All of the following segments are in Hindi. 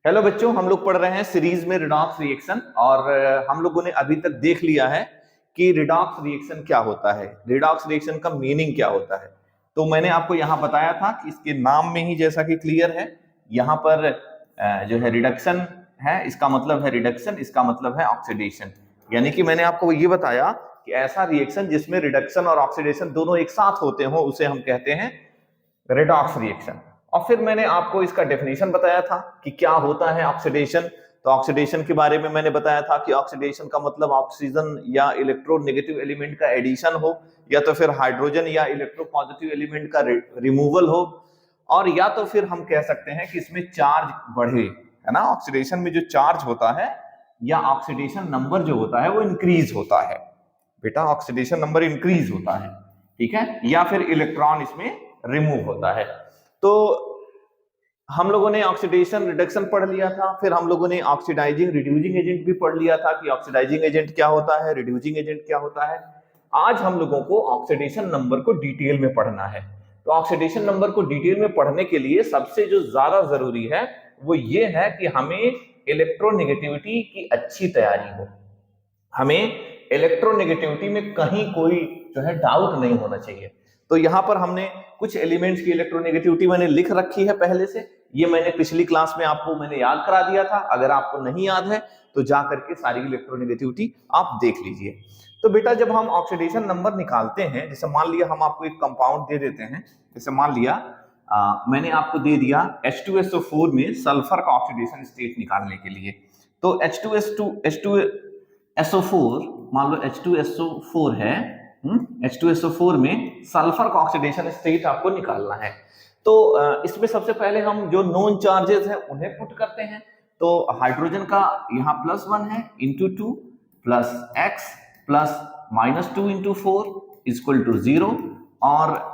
हेलो बच्चों, हम लोग पढ़ रहे हैं सीरीज में रिडॉक्स रिएक्शन। और हम लोगों ने अभी तक देख लिया है कि रिडॉक्स रिएक्शन क्या होता है, रिडॉक्स रिएक्शन का मीनिंग क्या होता है। तो मैंने आपको यहाँ बताया था कि इसके नाम में ही जैसा कि क्लियर है, यहाँ पर जो है रिडक्शन है, इसका मतलब है रिडक्शन, इसका मतलब है ऑक्सीडेशन। यानी कि मैंने आपको ये बताया कि ऐसा रिएक्शन जिसमें रिडक्शन और ऑक्सीडेशन दोनों एक साथ होते हो उसे हम कहते हैं रेडॉक्स रिएक्शन। और फिर मैंने आपको इसका डेफिनेशन बताया था कि क्या होता है ऑक्सीडेशन। तो ऑक्सीडेशन के बारे में मैंने बताया था कि ऑक्सीडेशन का मतलब ऑक्सीजन या इलेक्ट्रोनेगेटिव एलिमेंट का एडिशन हो, या तो फिर हाइड्रोजन या इलेक्ट्रोपॉजिटिव एलिमेंट का रिमूवल हो, और या तो फिर हम कह सकते हैं कि इसमें चार्ज बढ़े, है ना। ऑक्सीडेशन में जो चार्ज होता है या ऑक्सीडेशन नंबर जो होता है वो इंक्रीज होता है बेटा, ऑक्सीडेशन नंबर इंक्रीज होता है, ठीक है, या फिर इलेक्ट्रॉन इसमें रिमूव होता है। तो हम लोगों ने ऑक्सीडेशन रिडक्शन पढ़ लिया था, फिर हम लोगों ने ऑक्सीडाइजिंग रिड्यूसिंग एजेंट भी पढ़ लिया था कि ऑक्सीडाइजिंग एजेंट क्या होता है, रिड्यूसिंग एजेंट क्या होता है। आज हम लोगों को ऑक्सीडेशन नंबर को डिटेल में पढ़ना है। तो ऑक्सीडेशन नंबर को डिटेल में पढ़ने के लिए सबसे जो ज्यादा जरूरी है वो ये है कि हमें इलेक्ट्रोनेगेटिविटी की अच्छी तैयारी हो, हमें इलेक्ट्रोनेगेटिविटी में कहीं कोई जो है डाउट नहीं होना चाहिए। तो यहां पर हमने कुछ एलिमेंट्स की इलेक्ट्रोनेगेटिविटी मैंने लिख रखी है पहले से, ये मैंने पिछली क्लास में आपको मैंने याद करा दिया था। अगर आपको नहीं याद है तो जा करके सारी इलेक्ट्रोनेगेटिविटी आप देख लीजिए। तो बेटा जब हम ऑक्सीडेशन नंबर निकालते हैं, जैसे मान लिया हम आपको एक कंपाउंड दे देते हैं, जैसे मान लिया मैंने आपको दे दिया H2SO4 में सल्फर का ऑक्सीडेशन स्टेट निकालने के लिए। तो H2SO4 मान लो H2SO4 है, H2SO4 में सल्फर का ऑक्सीडेशन स्टेट आपको निकालना है। तो इसमें सबसे पहले हम जो नोन चार्जेस हैं उन्हें पुट करते हैं। तो हाइड्रोजन का यहाँ +1 है into 2 plus x plus -2 into 4 equal to 0, और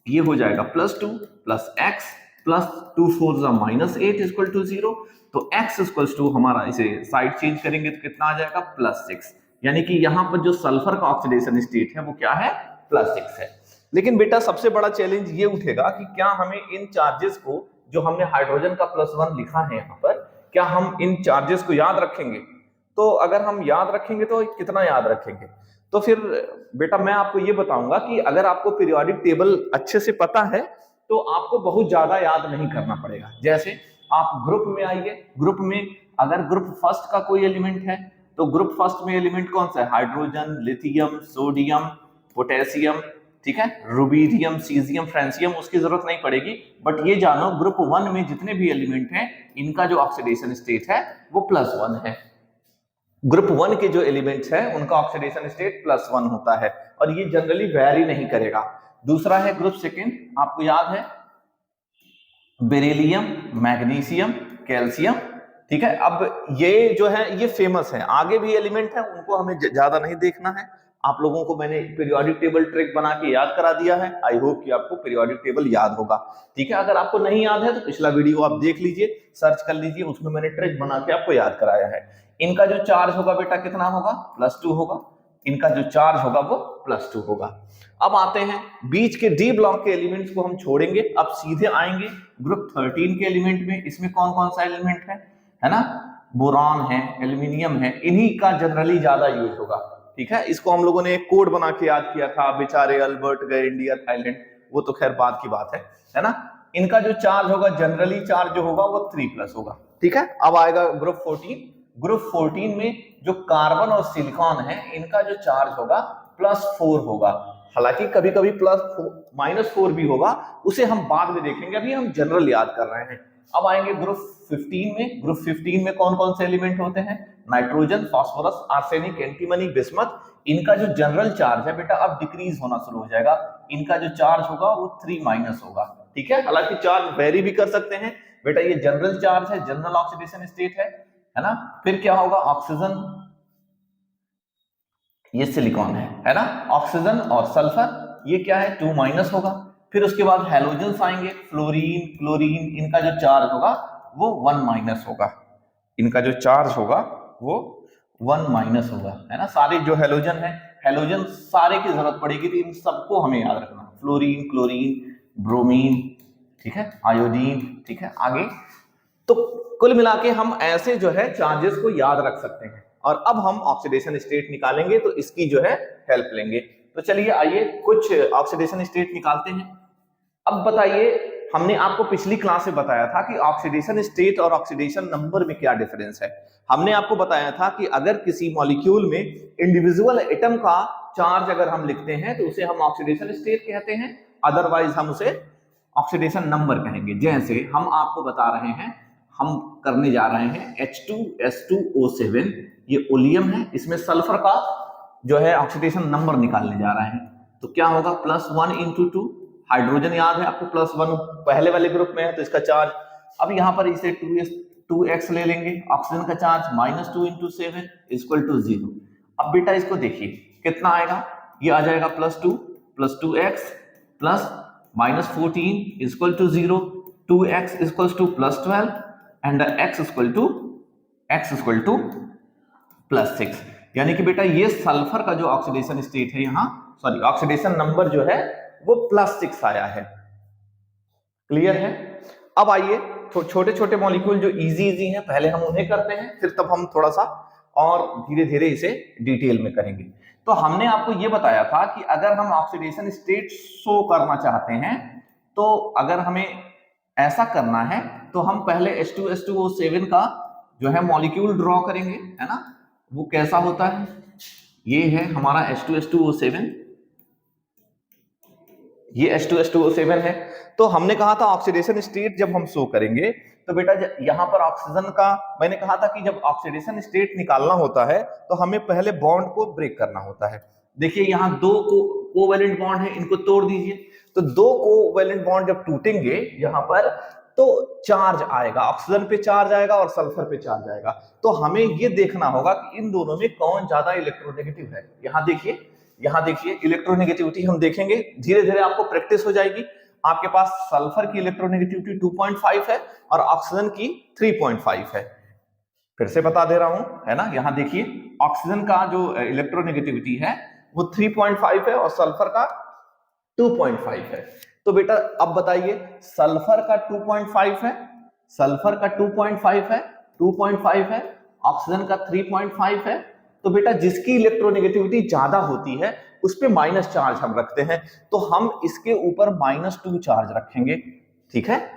ये हो जाएगा +2 plus x plus 2 4 -8 equal to 0। तो x इक्वल टू हमारा, इसे साइड चेंज करेंगे तो कितना आ जाएगा +6, यानी कि यहाँ पर जो सल्फर का ऑक्सीडेशन स्टेट है वो क्या है +6 है। लेकिन बेटा सबसे बड़ा चैलेंज ये उठेगा कि क्या हमें इन चार्जेस को, जो हमने हाइड्रोजन का +1 लिखा है यहाँ पर, क्या हम इन चार्जेस को याद रखेंगे। तो अगर हम याद रखेंगे तो कितना याद रखेंगे। तो फिर बेटा मैं आपको ये बताऊंगा कि अगर आपको पीरियोडिक टेबल अच्छे से पता है तो आपको बहुत ज्यादा याद नहीं करना पड़ेगा। जैसे आप ग्रुप में आइए, ग्रुप में अगर ग्रुप फर्स्ट का कोई एलिमेंट है तो ग्रुप फर्स्ट में एलिमेंट कौन सा है, हाइड्रोजन, लिथियम, सोडियम, पोटेशियम, ठीक है, रुबीडियम, सीजियम, फ्रांसियम, उसकी जरूरत नहीं पड़ेगी। बट ये जानो ग्रुप 1 में जितने भी एलिमेंट हैं इनका जो ऑक्सीडेशन स्टेट है वो +1 है। ग्रुप 1 के जो एलिमेंट्स हैं उनका ऑक्सीडेशन स्टेट +1 होता है और ये जनरली वेरी नहीं करेगा। दूसरा है ग्रुप सेकंड, आपको याद है बेरिलियम, मैग्नीशियम, कैल्शियम, ठीक है। अब ये जो है ये फेमस है, आगे भी एलिमेंट है उनको हमें ज्यादा नहीं देखना है। आप लोगों को मैंने पीरियोडिक टेबल ट्रिक बना के याद करा दिया है। आई होप कि आपको पीरियोडिक टेबल याद होगा, ठीक है। अगर आपको नहीं याद है तो पिछला वीडियो आप देख लीजिए, सर्च कर लीजिए, उसमें मैंने ट्रिक बना के आपको याद कराया है। इनका जो चार्ज होगा बेटा कितना होगा, +2 होगा। इनका जो चार्ज होगा वो +2 होगा। अब आते हैं बीच के डी ब्लॉक के एलिमेंट्स को हम छोड़ेंगे, अब सीधे आएंगे ग्रुप 13 के एलिमेंट में। इसमें कौन कौन सा एलिमेंट है ना, बोरॉन है, एल्यूमिनियम है, इन्हीं का जनरली ज्यादा यूज होगा, ठीक है। इसको हम लोगों ने एक कोड बना के याद किया था, बेचारे अल्बर्ट गए इंडिया थाईलैंड, वो तो खैर बाद की बात है ना। इनका जो चार्ज होगा जनरली चार्ज जो होगा वो 3+ होगा, ठीक है। अब आएगा ग्रुप 14। ग्रुप 14 में जो कार्बन और सिलिकॉन है इनका जो चार्ज होगा +4 होगा। हालांकि कभी कभी -4 भी होगा, उसे हम बाद में देखेंगे, अभी हम जनरल याद कर रहे हैं। अब आएंगे ग्रुप 15 में। ग्रुप 15 में कौन कौन से एलिमेंट होते हैं, nitrogen, phosphorus, arsenic, antimony, bismuth. इनका जो जनरल चार्ज है बेटा अब डिक्रीज होना शुरू हो जाएगा, इनका जो चार्ज होगा वो 3- होगा, ठीक है। हालांकि चार्ज वेरी भी कर सकते हैं बेटा, ये जनरल चार्ज है, जनरल ऑक्सीडेशन स्टेट है ना। फिर क्या होगा, ऑक्सीजन, ये सिलिकॉन है ना, ऑक्सीजन और सल्फर ये क्या है 2- होगा। फिर उसके बाद हैलोजन्स आएंगे, फ्लोरीन, क्लोरीन, इनका जो चार्ज होगा वो 1- होगा, इनका जो चार्ज होगा वो 1- होगा, है ना। सारे जो हैलोजन है, हैलोजन सारे की जरूरत पड़ेगी तो इन सबको हमें याद रखना, फ्लोरीन, क्लोरीन, ब्रोमीन, ठीक है, आयोडीन, ठीक है। आगे तो तो कुल मिला के हम ऐसे जो है चार्जेस को याद रख सकते हैं। और अब हम ऑक्सीडेशन स्टेट निकालेंगे तो इसकी जो है हेल्प लेंगे। तो चलिए आइए कुछ ऑक्सीडेशन स्टेट निकालते हैं। अब बताइए, हमने आपको पिछली क्लास में बताया था कि ऑक्सीडेशन स्टेट और ऑक्सीडेशन नंबर में क्या डिफरेंस है। हमने आपको बताया था कि अगर किसी मॉलिक्यूल में इंडिविजुअल एटम का चार्ज अगर हम लिखते हैं तो उसे हम ऑक्सीडेशन स्टेट कहते हैं, अदरवाइज हम उसे ऑक्सीडेशन नंबर कहेंगे। जैसे हम आपको बता रहे हैं, हम करने जा रहे हैं H2S2O7, ये ओलियम है, इसमें सल्फर का जो है ऑक्सीडेशन नंबर निकालने जा रहे हैं। तो क्या होगा, +1 × 2, हाइड्रोजन याद है आपको +1 पहले वाले ग्रुप में है तो इसका चार्ज। अब यहां पर इसे 2x ले लेंगे, ऑक्सीजन का चार्ज -2 × 7 = 0। अब बेटा इसको देखिए कितना आएगा, ये आ जाएगा +2 + 2x plus -14 = 0, 2x = +12 and x = +6। यानी कि बेटा ये सल्फर का जो ऑक्सीडेशन स्टेट है यहाँ, सॉरी ऑक्सीडेशन नंबर जो है वो +6 आया है। क्लियर है? अब आइए छोटे छोटे मॉलिक्यूल जो इजी हैं पहले हम उन्हें करते हैं, फिर तब हम थोड़ा सा और धीरे धीरे इसे डिटेल में करेंगे। तो हमने आपको ये बताया था कि अगर हम ऑक्सीडेशन स्टेट शो करना चाहते हैं तो अगर हमें ऐसा करना है तो हम पहले H2S2O7 का जो है मॉलिक्यूल ड्रॉ करेंगे, है ना। वो कैसा होता है, ये है हमारा H2S2O7, ये H2S2O7 है। तो हमने कहा था ऑक्सीडेशन स्टेट जब हम शो करेंगे तो बेटा यहां पर ऑक्सीजन का, मैंने कहा था कि जब ऑक्सीडेशन स्टेट निकालना होता है तो हमें पहले बॉन्ड को ब्रेक करना होता है। देखिए यहां दो कोवैलेंट बॉन्ड है, इनको तोड़ दीजिए। तो दो कोवैलेंट बॉन्ड जब टूटेंगे यहां पर तो चार्ज आएगा, ऑक्सीजन पे चार्ज आएगा और सल्फर पे चार्ज आएगा। तो हमें ये देखना होगा कि इन दोनों में कौन ज्यादा इलेक्ट्रोनेगेटिव है। यहां देखिए इलेक्ट्रोनेगेटिविटी हम देखेंगे, धीरे धीरे आपको प्रैक्टिस हो जाएगी। आपके पास सल्फर की इलेक्ट्रोनेगेटिविटी 2.5 है और ऑक्सीजन की 3.5 है। फिर से बता दे रहा हूं, है ना। यहां देखिए ऑक्सीजन का जो इलेक्ट्रोनेगेटिविटी है वो 3.5 है और सल्फर का 2.5 है। तो बेटा अब बताइए, सल्फर का 2.5 है, सल्फर का 2.5 है, 2.5 है, ऑक्सीजन का 3.5 है। तो बेटा जिसकी इलेक्ट्रोनेगेटिविटी ज्यादा होती है उस पे माइनस चार्ज हम रखते हैं, तो हम इसके ऊपर -2 चार्ज रखेंगे, ठीक है।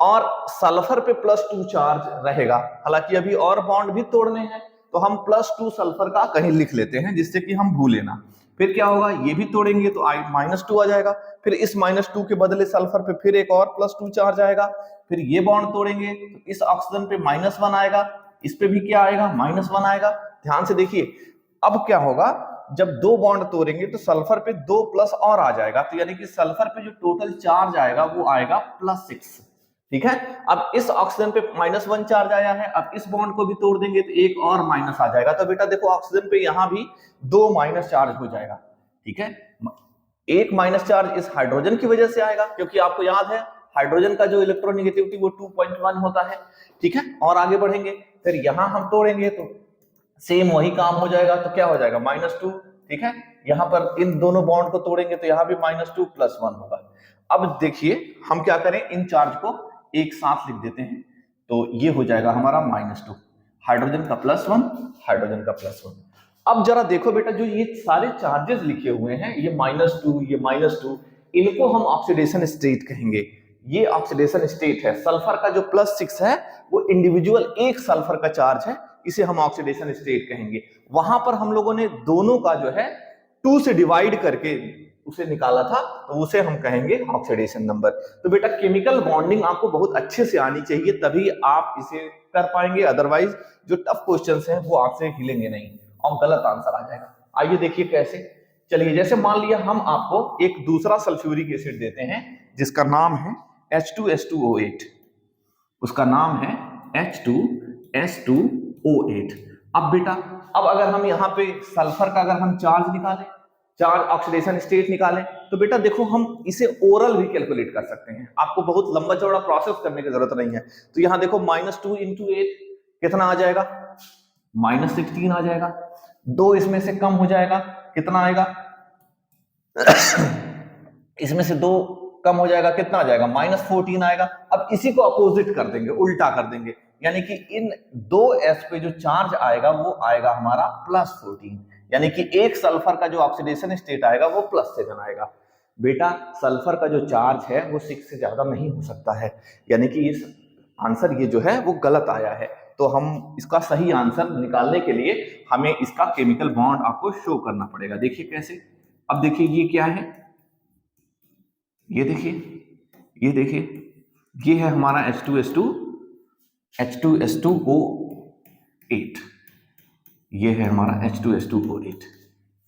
और सल्फर पे +2 चार्ज रहेगा। हालांकि अभी और बॉन्ड भी तोड़ने हैं तो हम +2 सल्फर का कहीं लिख लेते हैं जिससे कि हम भूले ना। फिर क्या होगा, ये भी तोड़ेंगे तो -2 आ जाएगा, फिर इस -2 के बदले सल्फर पे फिर एक और +2 चार्ज आएगा। फिर ये बॉन्ड तोड़ेंगे तो इस ऑक्सीजन पे -1 आएगा, इस पे भी क्या आएगा, -1 आएगा। ध्यान से देखिए, अब क्या होगा, जब दो बॉन्ड तोड़ेंगे तो सल्फर पे 2 प्लस और आ जाएगा, तो यानी कि सल्फर पे जो टोटल चार्ज आएगा वो आएगा +6, ठीक है। अब इस ऑक्सीजन पे -1 चार्ज आया है, अब इस बॉन्ड को भी तोड़ देंगे तो एक और माइनस आ जाएगा। तो बेटा देखो ऑक्सीजन पे यहां भी 2 माइनस चार्ज हो जाएगा, ठीक है। एक माइनस चार्ज इस हाइड्रोजन की वजह से आएगा, क्योंकि आपको याद है हाइड्रोजन का जो इलेक्ट्रोनेगेटिविटी वो 2.1 होता है, ठीक है। और आगे बढ़ेंगे, फिर यहां हम तोड़ेंगे तो सेम वही काम हो जाएगा, तो क्या हो जाएगा -2, ठीक है। यहां पर इन दोनों बॉन्ड को तोड़ेंगे तो यहां भी -2 + 1 होगा। अब देखिए हम क्या करें, इन चार्ज को एक साथ लिख देते हैं, तो ये हो जाएगा हमारा -2, हाइड्रोजन का +1, हाइड्रोजन का +1। अब जरा देखो बेटा, जो ये सारे चार्जेस लिखे हुए हैं, ये -2, ये -2, इनको हम ऑक्सीडेशन स्टेट कहेंगे। ये ऑक्सीडेशन स्टेट है। सल्फर का जो +6 है वो इंडिविजुअल एक सल्फर का चार्ज है, इसे हम ऑक्सीडेशन स्टेट कहेंगे। वहां पर हम लोगों ने दोनों का जो है 2 से डिवाइड करके उसे निकाला था, तो उसे हम कहेंगे ऑक्सीडेशन नंबर। तो बेटा केमिकल बॉन्डिंग आपको बहुत अच्छे से आनी चाहिए, तभी आप इसे कर पाएंगे, अदरवाइज जो टफ क्वेश्चंस हैं वो आपसे हिलेंगे नहीं और गलत आंसर आ जाएगा। आइए देखिए कैसे। चलिए, जैसे मान लिया हम आपको एक दूसरा सल्फ्यूरिक एसिड देते हैं जिसका नाम है H2S2O8, उसका नाम है H2S2O8। अब बेटा, अब अगर हम यहाँ पे सल्फर का अगर हम चार्ज निकालें, चार्ज ऑक्सीडेशन स्टेट निकालें, तो बेटा देखो हम इसे ओरल भी कैलकुलेट कर सकते हैं, आपको बहुत लंबा चौड़ा प्रोसेस करने की जरूरत नहीं है। तो यहाँ देखो -2 × 8 कितना आ जाएगा, -16 आ जाएगा। 2 इसमें से कम हो जाएगा, कितना आएगा इसमें से 2 कम हो जाएगा, कितना आ जाएगा, -14 आएगा। अब इसी को अपोजिट कर देंगे, उल्टा कर देंगे, यानी कि इन दो s पे जो चार्ज आएगा वो आएगा हमारा +14, यानी कि एक सल्फर का जो ऑक्सीडेशन स्टेट आएगा वो +7 आएगा। बेटा सल्फर का जो चार्ज है वो 6 से ज्यादा नहीं हो सकता है, यानी कि इस आंसर ये जो है वो गलत आया है। तो हम इसका सही आंसर निकालने के लिए हमें इसका केमिकल बॉन्ड आपको शो करना पड़ेगा। देखिए कैसे, अब देखिए ये क्या है, ये देखिए, ये देखिए, ये है हमारा H2S2O8, ये है हमारा H2S2O8।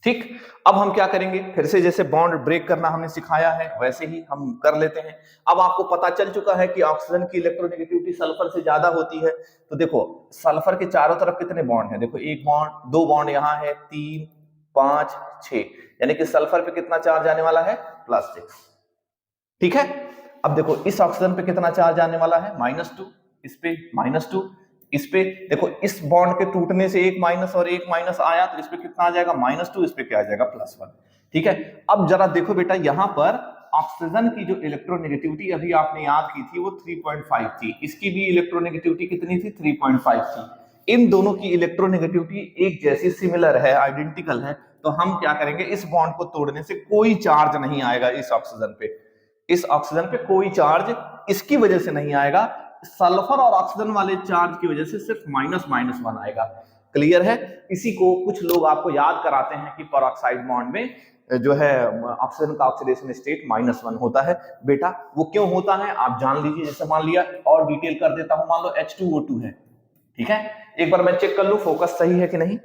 ठीक, अब हम क्या करेंगे, फिर से जैसे बॉन्ड ब्रेक करना हमने सिखाया है वैसे ही हम कर लेते हैं। अब आपको पता चल चुका है कि ऑक्सीजन की इलेक्ट्रोनेगेटिविटी सल्फर से ज्यादा होती है। तो देखो सल्फर के चारों तरफ कितने बॉन्ड हैं, देखो एक बॉन्ड, दो बॉन्ड यहाँ है, 3 5 6, यानी कि सल्फर पे कितना चार्ज आने वाला है, +6। ठीक है, अब देखो इस ऑक्सीजन पे कितना चार्ज आने वाला है, -2, इस पे -2, इस पे देखो इस बॉन्ड के टूटने से एक माइनस और एक माइनस आया, तो इस पे कितना आ जाएगा, -2, इस पे क्या आ जाएगा, +1। ठीक है, अब जरा देखो बेटा यहां पर ऑक्सीजन की जो इलेक्ट्रोनेगेटिविटी अभी आपने याद की थी वो 3.5 थी, इसकी भी इलेक्ट्रोनेगेटिविटी कितनी थी, 3.5 थी। इन दोनों की इलेक्ट्रोनेगेटिविटी एक जैसी, सिमिलर है, आइडेंटिकल है, तो हम क्या करेंगे, इस बॉन्ड को तोड़ने से कोई चार्ज नहीं आएगा इस ऑक्सीजन पे, इस ऑक्सीजन पे कोई चार्ज इसकी वजह से नहीं आएगा, सल्फर और ऑक्सीजन वाले चार्ज की वजह से सिर्फ -1 आएगा। क्लियर है, इसी को कुछ लोग आपको याद कराते हैं कि पेरोक्साइड बॉन्ड में जो है ऑक्सीजन का ऑक्सीडेशन स्टेट -1 होता है। बेटा वो क्यों होता है आप जान लीजिए, जैसे मान लिया और डिटेल कर देता हूं, मान लो H2O2 है, ठीक है, एक बार मैं चेक कर लूं फोकस सही है कि नहीं।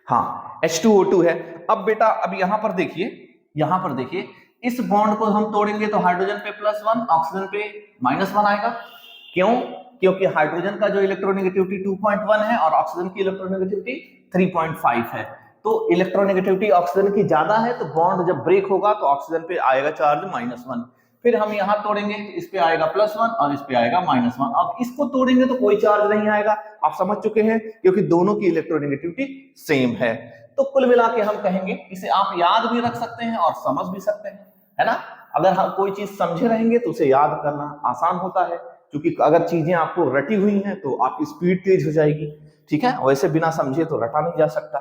हाँ H2O2 है। अब बेटा अब यहां पर देखिए, यहां पर देखिए, इस बॉन्ड को हम तोड़ेंगे तो हाइड्रोजन पे +1, ऑक्सीजन पे -1 आएगा। क्यों, क्योंकि हाइड्रोजन का जो इलेक्ट्रोनेगेटिविटी 2.1 है और ऑक्सीजन की इलेक्ट्रोनेगेटिविटी 3.5 है, तो इलेक्ट्रोनेगेटिविटी ऑक्सीजन की ज्यादा है, तो बॉन्ड जब ब्रेक होगा तो ऑक्सीजन पे आएगा चार्ज -1। फिर हम यहां तोड़ेंगे तो इस पे आएगा +1 और इस पे आएगा -1। अब इसको तोड़ेंगे तो कोई चार्ज नहीं आएगा, आप समझ चुके हैं, क्योंकि दोनों की इलेक्ट्रोनेगेटिविटी सेम है। तो कुल मिला के हम कहेंगे, इसे आप याद भी रख सकते हैं और समझ भी सकते हैं, है ना। अगर हम कोई चीज समझे रहेंगे तो उसे याद करना आसान होता है, क्योंकि अगर चीजें आपको रटी हुई हैं तो आपकी स्पीड तेज हो जाएगी। ठीक है, वैसे बिना समझे तो रटा नहीं जा सकता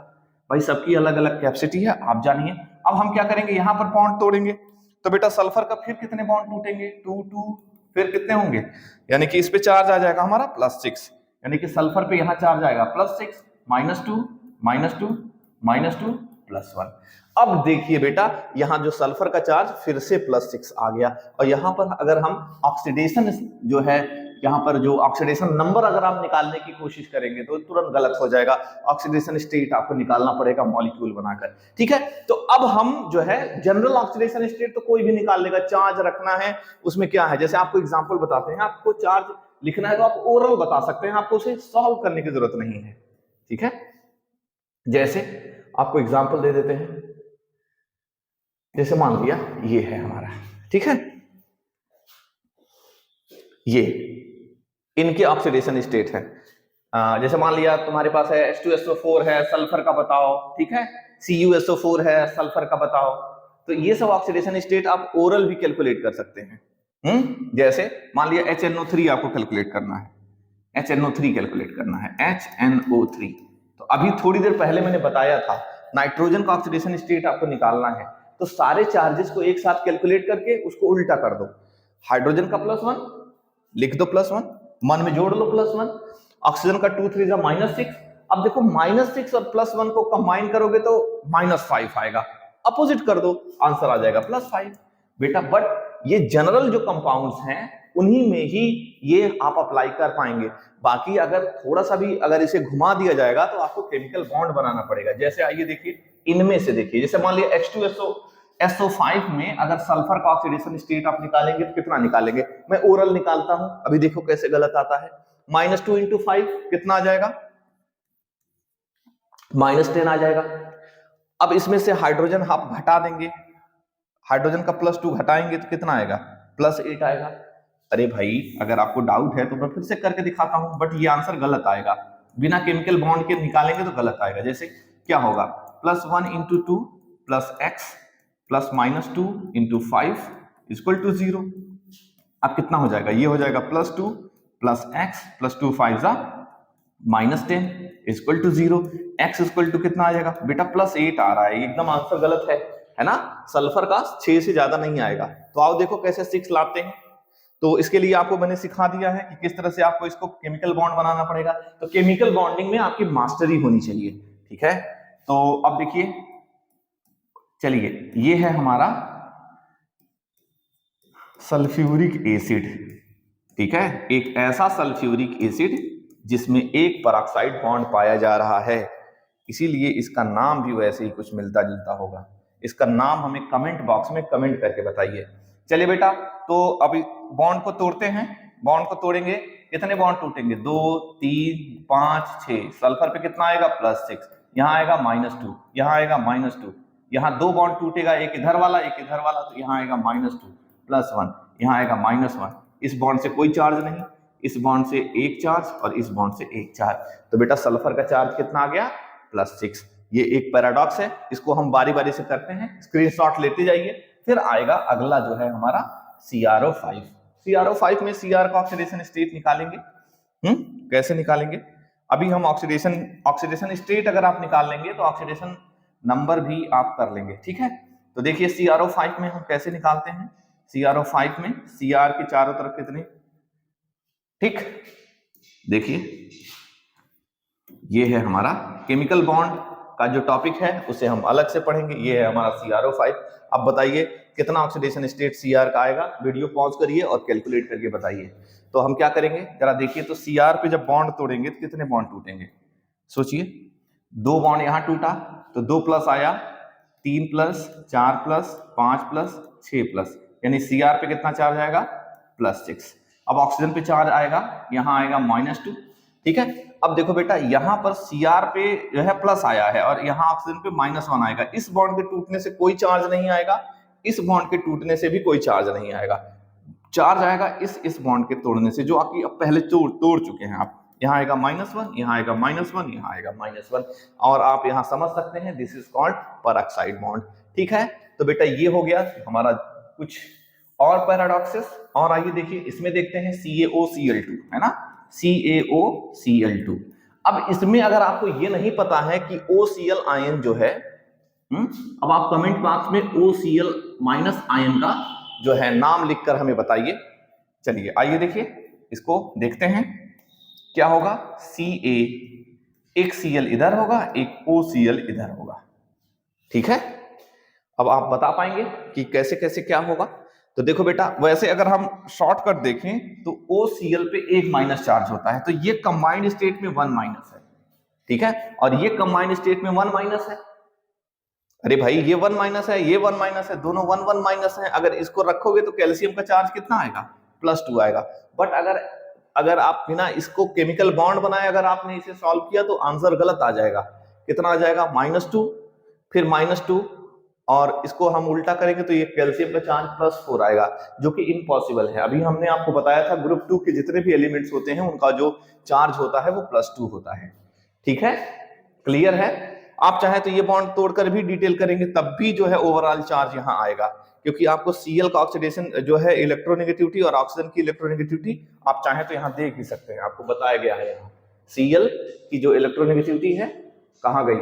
भाई, सबकी अलग अलग कैपेसिटी है, आप जानिए। अब हम क्या करेंगे, यहाँ पर बॉन्ड तोड़ेंगे, तो बेटा सल्फर का फिर कितने बॉन्ड टूटेंगे, 2 2, फिर कितने होंगे, यानी कि इस पे चार्ज आ जाएगा हमारा +6, यानी कि सल्फर पे यहाँ चार्ज आएगा +6, -2, -2, -2, +1। अब देखिए बेटा यहां जो सल्फर का चार्ज फिर से +6 आ गया, और यहां पर अगर हम ऑक्सीडेशन जो है, यहां पर जो ऑक्सीडेशन नंबर अगर आप निकालने की कोशिश करेंगे तो तुरंत गलत हो जाएगा, ऑक्सीडेशन स्टेट आपको निकालना पड़ेगा मॉलिक्यूल बनाकर। ठीक है, तो अब हम जो है जनरल ऑक्सीडेशन स्टेट तो कोई भी निकाल लेगा, चार्ज रखना है उसमें क्या है, जैसे आपको एग्जांपल बताते हैं, आपको चार्ज लिखना है तो आप ओरल बता सकते हैं, आपको उसे सॉल्व करने की जरूरत नहीं है। ठीक है, जैसे आपको एग्जांपल दे देते हैं, जैसे मान लिया ये है हमारा, ठीक है, ये इनके ऑक्सीडेशन स्टेट है। जैसे मान लिया तुम्हारे पास है H2SO4 है, सल्फर का बताओ, ठीक है, CuSO4 है, सल्फर का बताओ। तो ये सब ऑक्सीडेशन स्टेट आप ओरल भी कैलकुलेट कर सकते हैं। जैसे मान लिया HNO3 आपको कैलकुलेट करना है, HNO3 कैलकुलेट करना है, HNO3। तो अभी थोड़ी देर पहले मैंने बताया था नाइट्रोजन का ऑक्सीडेशन स्टेट आपको निकालना है, तो सारे चार्जेस को एक साथ कैलकुलेट करके उसको उल्टा कर दो, हाइड्रोजन का +1 लिख दो, +1 मन में जोड़ लो, +1, ऑक्सीजन का 2 3 -6। अब देखो -6 और +1 को कंबाइन करोगे तो -5 आएगा, अपोजिट कर दो, आंसर आ जाएगा +5 बेटा। बट ये जनरल जो कंपाउंड्स हैं उन्हीं में ही ये आप अप्लाई कर पाएंगे, बाकी अगर थोड़ा सा भी अगर इसे घुमा दिया जाएगा तो आपको केमिकल बॉन्ड बनाना पड़ेगा। जैसे आइए देखिए, इनमें से देखिए, जैसे मान लिया H2SO5 में अगर सल्फर का ऑक्सीडेशन स्टेट आप निकालेंगे तो कितना निकालेंगे, मैं ओरल निकालता हूं, अभी देखो कैसे गलत आता है, -2 × 5 कितना आ जाएगा, -10 आ जाएगा। अब इसमें से हाइड्रोजन आप घटा देंगे, हाइड्रोजन का +2 घटाएंगे तो कितना आएगा, +8 आएगा। अरे भाई अगर आपको डाउट है तो मैं फिर से करके दिखाता हूं, बट ये आंसर गलत आएगा, बिना केमिकल बॉन्ड के निकालेंगे तो गलत आएगा। जैसे क्या होगा, +1 × 2 + x plus -2 into 5 equal to 0। अब कितना हो जाएगा, ये हो जाएगा +2 प्लस x प्लस 2 5 जा -10 equal to 0। x equal to कितना आ जाएगा बेटा +8 आ रहा है, एकदम आंसर गलत है ना। सल्फर का 6 से ज्यादा नहीं आएगा। तो आओ देखो कैसे 6 लाते हैं। तो इसके लिए आपको मैंने सिखा दिया है कि किस तरह से आपको इसको केमिकल बॉन्ड बनाना पड़ेगा। तो केमिकल बॉन्डिंग में आपकी मास्टरी होनी चाहिए, ठीक है। तो अब देखिए, चलिए ये है हमारा सल्फ्यूरिक एसिड, ठीक है। एक ऐसा सल्फ्यूरिक एसिड जिसमें एक पेरोक्साइड बॉन्ड पाया जा रहा है, इसीलिए इसका नाम भी वैसे ही कुछ मिलता जुलता होगा। इसका नाम हमें कमेंट बॉक्स में कमेंट करके बताइए। चलिए बेटा, तो अभी बॉन्ड को तोड़ते हैं। बॉन्ड को तोड़ेंगे, कितने बॉन्ड टूटेंगे, 2 3 5 6। सल्फर पे कितना आएगा +6, यहाँ आएगा -2, यहाँ आएगा -2, यहाँ 2 बॉन्ड टूटेगा, एक इधर वाला एक इधर वाला, तो यहाँ आएगा -2 +1, यहाँ आएगा -1। इस बॉन्ड से कोई चार्ज नहीं, इस बॉन्ड से एक चार्ज और इस बॉन्ड से एक चार्ज। तो बेटा सल्फर का चार्ज कितना आ गया +6। ये एक पैराडॉक्स है, इसको हम बारी बारी से करते हैं, स्क्रीनशॉट लेते जाइए। फिर आएगा अगला जो है हमारा CrO5। CrO5 में Cr का ऑक्सीडेशन स्टेट निकालेंगे। कैसे निकालेंगे, अभी हम ऑक्सीडेशन स्टेट अगर आप निकाल लेंगे तो ऑक्सीडेशन नंबर भी आप कर लेंगे, ठीक है। तो देखिए CrO5 में हम कैसे निकालते हैं। CrO5 में Cr के चारों तरफ कितने, ठीक, देखिए ये है हमारा केमिकल बॉन्ड का जो टॉपिक है उसे हम अलग से पढ़ेंगे। ये है हमारा CrO5। अब बताइए कितना ऑक्सीडेशन स्टेट Cr का आएगा, वीडियो पॉज करिए और कैलकुलेट करके बताइए। तो हम क्या करेंगे जरा देखिए, तो Cr पे जब बॉन्ड तोड़ेंगे तो कितने बॉन्ड टूटेंगे, सोचिए। 2 बॉन्ड यहाँ टूटा तो 2 प्लस आया, 3 प्लस 4 प्लस 5 प्लस 6 प्लस, यानी Cr पे कितना चार्ज आएगा +6। अब ऑक्सीजन पे चार्ज आएगा, यहाँ आएगा -2, ठीक है। अब देखो बेटा यहाँ पर Cr पे जो है प्लस आया है और यहाँ ऑक्सीजन पे -1 आएगा। इस बॉन्ड के टूटने से कोई चार्ज नहीं आएगा, इस बॉन्ड के टूटने से भी कोई चार्ज नहीं आएगा। चार्ज आएगा इस बॉन्ड के तोड़ने से, जो आपकी अब पहले तोड़ चुके हैं आप। यहाँ आएगा -1, यहाँ आएगा -1, यहाँ आएगा -1, और आप यहाँ समझ सकते हैं this is called peroxide bond, ठीक है। तो बेटा ये हो गया हमारा कुछ और पैराडॉक्सेस। और आइए देखिए इसमें देखते हैं CaOCl2, है ना, CaOCl2। अब इसमें अगर आपको ये नहीं पता है कि OCl आयन जो है, अब आप कमेंट बॉक्स में OCl- आयन का जो है नाम लिखकर हमें बताइए। चलिए आइए देखिए इसको देखते हैं क्या होगा। Ca, एक Cl इधर होगा, एक OCl इधर होगा, ठीक है। अब आप बता पाएंगे कि कैसे कैसे क्या होगा। तो देखो बेटा, वैसे अगर हम शॉर्टकट देखें तो OCl पे एक माइनस चार्ज होता है, तो ये कंबाइंड स्टेट में 1 माइनस है, ठीक है, और ये कंबाइंड स्टेट में 1 माइनस है। अरे भाई ये 1 माइनस है, ये 1 माइनस है, दोनों 1 1 माइनस है। अगर इसको रखोगे तो कैल्शियम का चार्ज कितना आएगा +2 आएगा। बट अगर आप बिना इसको केमिकल बॉन्ड बनाए अगर आपने इसे सॉल्व किया तो आंसर गलत आ जाएगा। कितना आ जाएगा -2, फिर -2, और इसको हम उल्टा करेंगे तो ये कैल्शियम का चार्ज +4 आएगा, जो कि इम्पॉसिबल है। अभी हमने आपको बताया था ग्रुप 2 के जितने भी एलिमेंट्स होते हैं उनका जो चार्ज होता है वो +2 होता है, ठीक है, क्लियर है। आप चाहे तो ये बॉन्ड तोड़कर भी डिटेल करेंगे तब भी जो है ओवरऑल चार्ज यहाँ आएगा, क्योंकि आपको Cl का ऑक्सीडेशन जो है इलेक्ट्रोनेगेटिविटी और ऑक्सीजन की इलेक्ट्रोनेगेटिविटी आप चाहे तो यहाँ देख भी सकते हैं, आपको बताया गया है। यहाँ Cl की जो इलेक्ट्रोनेगेटिविटी है कहाँ गई,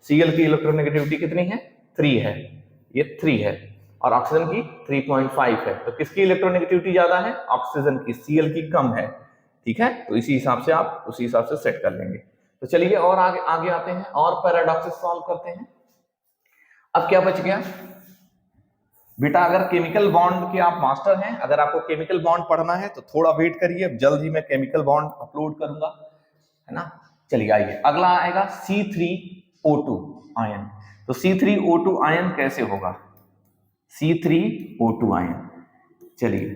Cl की इलेक्ट्रोनेगेटिविटी कितनी है 3 है, ये 3 है, और ऑक्सीजन की 3.5 है। तो किसकी इलेक्ट्रोनेगेटिविटी ज्यादा है, ऑक्सीजन की, Cl की कम है, ठीक है। तो इसी हिसाब से आप उसी हिसाब से सेट कर लेंगे। तो चलिए और आगे आते हैं और पैराडॉक्सेस सॉल्व करते हैं। अब क्या बच गया बेटा, अगर केमिकल बॉन्ड के आप मास्टर हैं, अगर आपको केमिकल बॉन्ड पढ़ना है तो थोड़ा वेट करिए, जल्द ही मैं केमिकल बॉन्ड अपलोड करूंगा, है ना। चलिए आइए अगला आएगा C3O2 आयन। तो C3O2 आयन कैसे होगा, C3O2 आयन। चलिए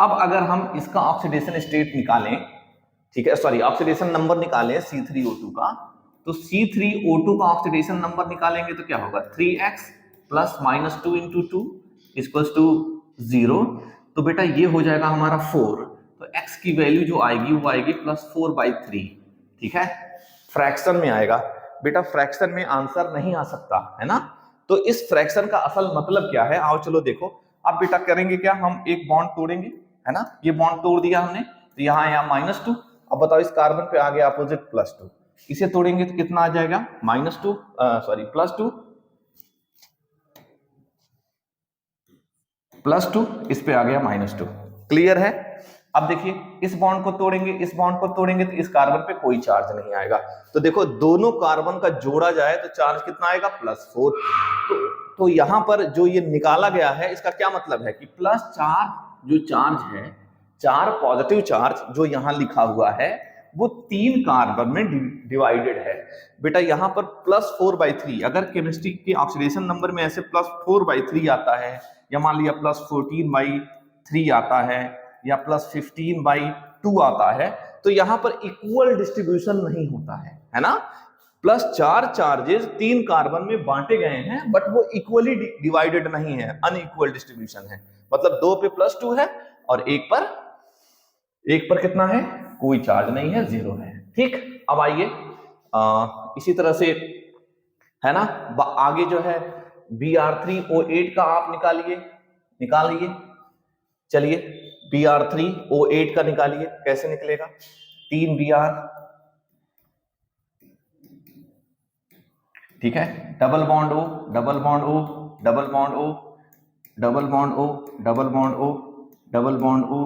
अब अगर हम इसका ऑक्सीडेशन स्टेट निकालें, ठीक है, सॉरी ऑक्सीडेशन नंबर निकालें C3O2 का, तो C3O2 का ऑक्सीडेशन नंबर निकालेंगे तो क्या होगा 3x plus -2 into 2 equals to 0। तो बेटा ये हो जाएगा हमारा 4, तो x की वैल्यू जो आएगी वो आएगी +4/3, ठीक है। फ्रैक्शन में आएगा बेटा, फ्रैक्शन में आंसर नहीं आ सकता, है ना। तो इस फ्रैक्शन का असल मतलब क्या है, आओ चलो देखो। अब बेटा करेंगे क्या, हम एक बॉन्ड तोड़ेंगे, है ना, ये बॉन्ड तोड़ दिया हमने, तो यहाँ आया -2। अब बताओ इस कार्बन पे आ गया अपोजिट +2, इसे तोड़ेंगे तो कितना आ जाएगा -2, सॉरी +2, +2, इस पे आ गया -2। क्लियर है। अब देखिए इस बॉन्ड को तोड़ेंगे, इस बॉन्ड को तोड़ेंगे तो इस कार्बन पे कोई चार्ज नहीं आएगा। तो देखो दोनों कार्बन का जोड़ा जाए तो चार्ज कितना आएगा, +4। तो यहां पर जो ये निकाला गया है इसका क्या मतलब है कि +4 जो चार्ज है, 4 पॉजिटिव चार्ज जो यहां लिखा हुआ है वो 3 कार्बन में डिवाइडेड है। बेटा यहां पर +4/3, अगर केमिस्ट्री के ऑक्सीडेशन नंबर में ऐसे +4/3 आता है, या मान लिया +14/3 आता है, या +15/2 आता है, तो यहां पर इक्वल डिस्ट्रीब्यूशन नहीं होता है ना। +4 चार्जेस 3 कार्बन में बांटे गए हैं, बट वो इक्वली डिवाइडेड नहीं है, अनइक्वल डिस्ट्रीब्यूशन है। मतलब 2 पे +2 है और एक पर कितना है, कोई चार्ज नहीं है, 0 है। ठीक, अब आइए इसी तरह से, है ना, आगे जो है Br3O8 का आप निकालिए। चलिए Br3O8 का निकालिए, कैसे निकलेगा, 3Br, ठीक है, double bond O, double bond O, double bond O, double bond O, double bond O, double bond O,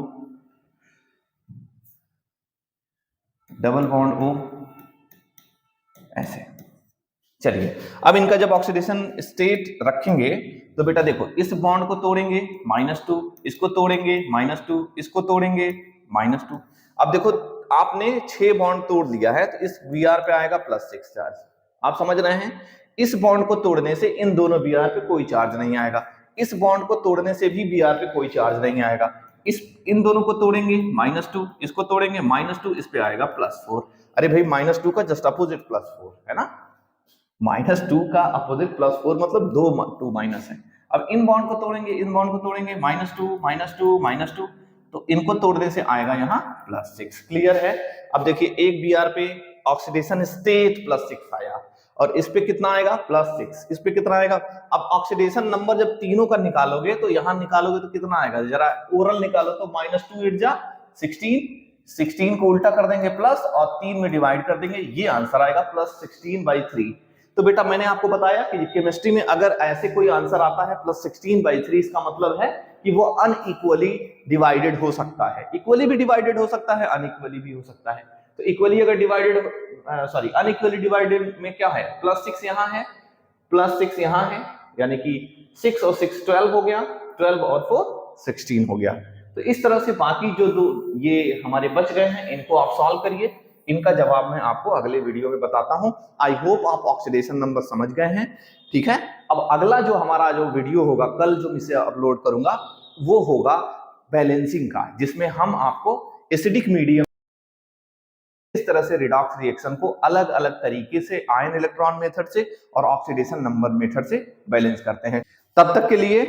double bond O, ऐसे। चलिए अब इनका जब ऑक्सीडेशन स्टेट रखेंगे तो बेटा देखो इस बॉन्ड को तोड़ेंगे -2, इसको तोड़ेंगे -2, इसको तोड़ेंगे -2। अब देखो आपने 6 बॉन्ड तोड़ लिया है तो इस Br पे आएगा +6 चार्ज। आप समझ रहे हैं, इस बॉन्ड को तोड़ने से इन दोनों Br पे कोई चार्ज नहीं आएगा, इस बॉन्ड को तोड़ने से भी Br पे कोई चार्ज नहीं आएगा। इन दोनों को तोड़ेंगे -2, इसको तोड़ेंगे -2, इस पे आएगा +4। अरे भाई -2 का जस्ट अपोजिट +4 है ना, -2 का अपोजिट +4 मतलब 2 माइनस है। अब इन बॉन्ड को तोड़ेंगे, इन बॉन्ड को तोड़ेंगे, -2 -2 -2, तो इनको तोड़ने से आएगा यहाँ +6। क्लियर है। अब देखिए एक Br पे ऑक्सीडेशन स्टेट +6 आया और इस पे कितना आएगा +6, इस पे कितना आएगा। अब ऑक्सीडेशन नंबर जब तीनों का निकालोगे तो यहां निकालोगे तो कितना आएगा, जरा ओरल निकालो तो -2 8 जा 16, 16 को उल्टा कर देंगे प्लस और 3 में डिवाइड कर देंगे, ये आंसर आएगा +16/3। तो बेटा मैंने आपको बताया कि केमिस्ट्री में अगर ऐसे कोई आंसर आता है +16/3, इसका मतलब है कि वो अनइक्वली डिवाइडेड हो सकता है। इक्वली भी डिवाइडेड हो सकता है, अनइक्वली भी हो सकता है। तो इक्वली अगर डिवाइडेड, सॉरी अनइक्वली डिवाइडेड में क्या है, +6 यहाँ है, +6 यहाँ है, यानी कि 6 और 6 12 हो गया, 12 और 4 16 हो गया। तो इस तरह से बाकी जो दो ये हमारे बच गए हैं इनको आप सॉल्व करिए, इनका जवाब मैं आपको अगले वीडियो में बताता हूं। आई होप आप ऑक्सीडेशन नंबर समझ गए हैं। ठीक है, अब अगला जो हमारा जो वीडियो होगा कल जो मैं इसे अपलोड करूंगा वो होगा बैलेंसिंग का, जिसमें हम आपको एसिडिक मीडियम इस तरह से रिडॉक्स रिएक्शन को अलग अलग तरीके से आयन इलेक्ट्रॉन मेथड से और ऑक्सीडेशन नंबर मेथड से बैलेंस करते हैं। तब तक के लिए